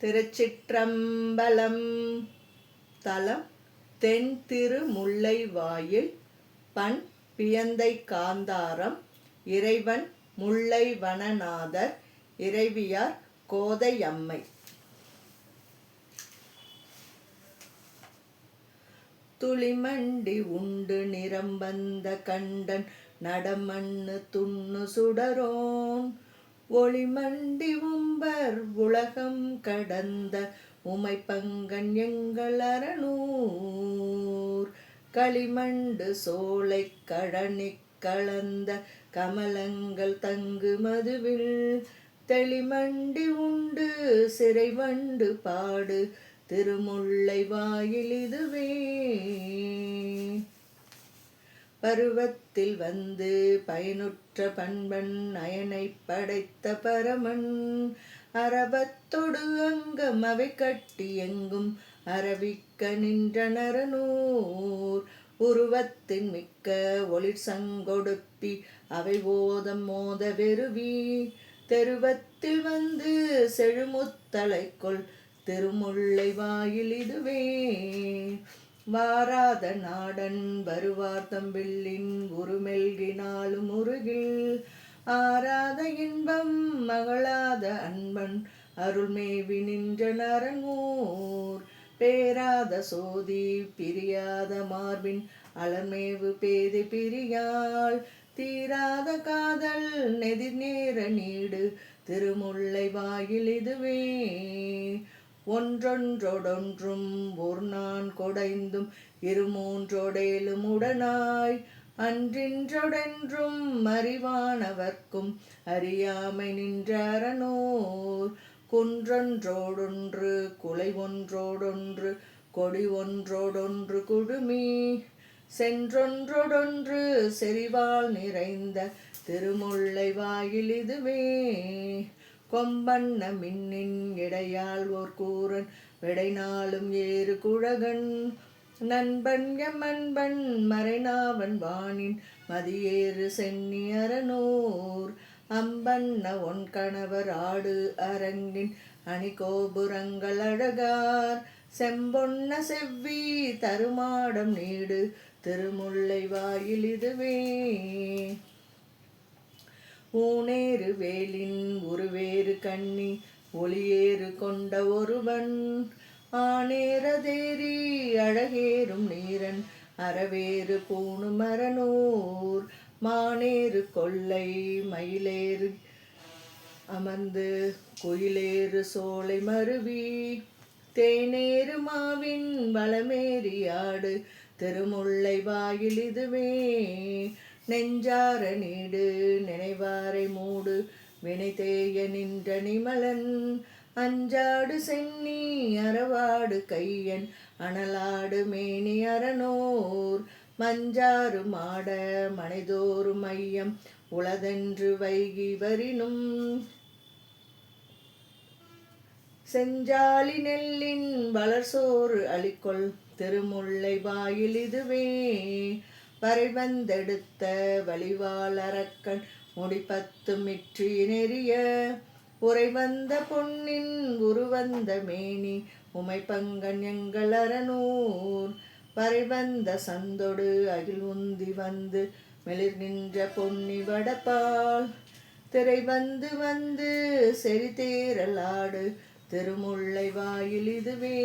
திருச்சிற்றம்பலம். தலம் தென் திருமுல்லைவாயில். பண் பியந்தை காந்தாரம். இறைவன் முல்லை வனநாதர். இறைவியார் கோதையம்மை. துளிமண்டி உண்டு நிறம்பந்த கண்டன் நடமண்ணு துண்ணு சுடரோன். ஒளிமண்டி உம்பர் உலகம் கடந்த உமைப்பங்கன் எங்கள் அரணூர். களிமண்டு சோலை கழனிக் கலந்த கமலங்கள் தங்கு மதுவில். தெளிமண்டி உண்டு சிறைவண்டு பாடு திருமுல்லை வாயில் இதுவே. பருவத்தில் வந்து பயனுற்ற பண்பன் அயனை படைத்த பரமன். அரபத்தொடு அங்கம் அவை கட்டி எங்கும் அரவிக்க நின்ற நரனூர். உருவத்தின் மிக்க ஒளிர் சங்கொடுப்பி அவை ஓதம் மோத வெறுவி. தெருவத்தில் வந்து செழுமுத்தலைக்குள் திருமுல்லை வாயில் இதுவே. வாராத நாடன் வருவார் தம்பிள்ளின் உருமெல்கினாலும் உருகில். ஆராத இன்பம் மகளாத அன்பன் அருள்மேவி நின்ற நரங்கூர். பேராத சோதி பிரியாத மார்பின் அலர்மேவு பேதை பிரியாள். தீராத காதல் நெதிர் நேர நீடு திருமுல்லை வாயில் இதுவே. ஒன்றொன்றொடொன்றும் ஒரு நான் கொடைந்தும் இருமூன்றொடேலும் உடனாய். அன்றின்றொடென்றும் அறிவானவர்க்கும் அறியாமை நின்ற அரணூர். குன்றொன்றோடொன்று குலை ஒன்றோடொன்று கொடி ஒன்றோடொன்று குழுமி. சென்றொன்றொடொன்று செறிவால் நிறைந்த திருமுல்லை வாயில் இதுவே. கொம்பண்ண மின்னின் இடையால் ஓர் கூரன் விடைநாளும் ஏறு குழகன். நண்பன் எம்மன்பன் மறைநாவன் வானின் மதியேறு சென்னி அரணூர். அம்பண்ண ஒன் கணவர் ஆடு அரங்கின் அணிகோபுரங்கள் அழகார். செம்பொன்ன செவ்வி தருமாடம் நீடு திருமுல்லை வாயில் இதுவே. ஊனேறு வேலின் உருவேறு கண்ணி ஒளியேறு கொண்ட ஒருவன். ஆனேரதேரி அழகேறும் நீரன் அறவேறு பூணு மரனூர். மானேறு கொல்லை மயிலேறு அமர்ந்து குயிலேறு சோலை மருவி. தேனேறு மாவின் வளமேறியாடு திருமுல்லை வாயில் இதுவே. நெஞ்சார நீடு நினைவாரை மூடு வினை தேய நின்ற நிமலன். அஞ்சாடு சென்னி அறவாடு கையன் அனலாடு மேனி அரணோர். மஞ்சாறு மாட மனைதோறும் மையம் உளதென்று வைகி வரினும். செஞ்சாலி நெல்லின் வளர்சோறு அளிக்கொள் திருமுல்லை வாயில் இதுவே. வரைவந்தெடுத்த வலிவால் அரக்கன் முடிப்பத்து மிற்றி நெறிய. உறைவந்த பொன்னின் உருவந்த மேனி உமைப்பங்கன் எங்கள் அரணூர். வரைவந்த சந்தொடு அகில் உந்தி வந்து மெளிர் நின்ற பொன்னி வடப்பால். திரை வந்து வந்து செறி தேரலாடு திருமுல்லை வாயில் இதுவே.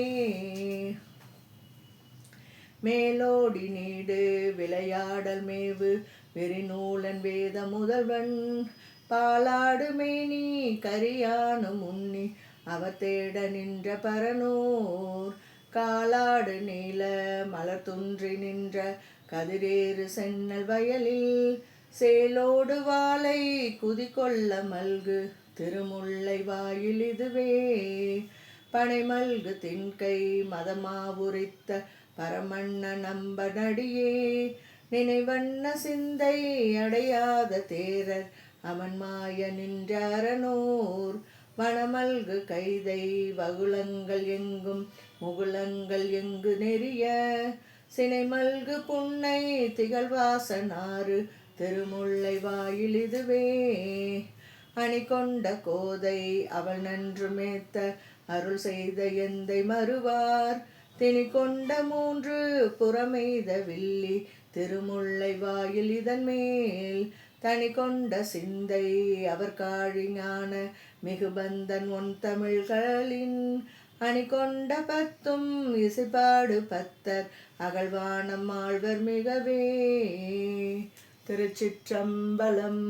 மேலோடி நீடு விளையாடல் மேவு வெறிநூலன் வேத முதல்வன். பாலாடு மேனி கரியானு முன்னி அவர் தேட நின்ற பரனூர். காலாடு நீல மலர் துன்றி நின்ற கதிரேறு சென்னல் வயலில். சேலோடு வாளை குதிகொள்ள மல்கு திருமுல்லை வாயில் இதுவே. பனைமல்கு தின்கை மதமாவுரித்த பரமண்ண நம்ப நடியே. நினைவண்ண சிந்தை அடையாத தேரர் அவன் மாய நின்ற அரணூர். வனமல்கு கைதை வகுளங்கள் எங்கும் முகுளங்கள் எங்கு நெறிய. சினைமல்கு புன்னை திகழ்வாசனாறு திருமுல்லை வாயில் இதுவே. அணி கொண்ட கோதை அவள் நன்று மேத்த அருள் செய்த எந்தை மறுவார் திணி கொண்ட 3 புறமெய்த வில்லி திருமுல்லை வாயில் இதன் மேல் தனி கொண்ட சிந்தை அவர் காழிஞான மிகுபந்தன் ஒன் தமிழ்களின் அணி கொண்ட 10 இசைப்பாடு பத்தர் அகழ்வானம் ஆழ்வர் மிகவே. திருச்சிற்றம்பலம்.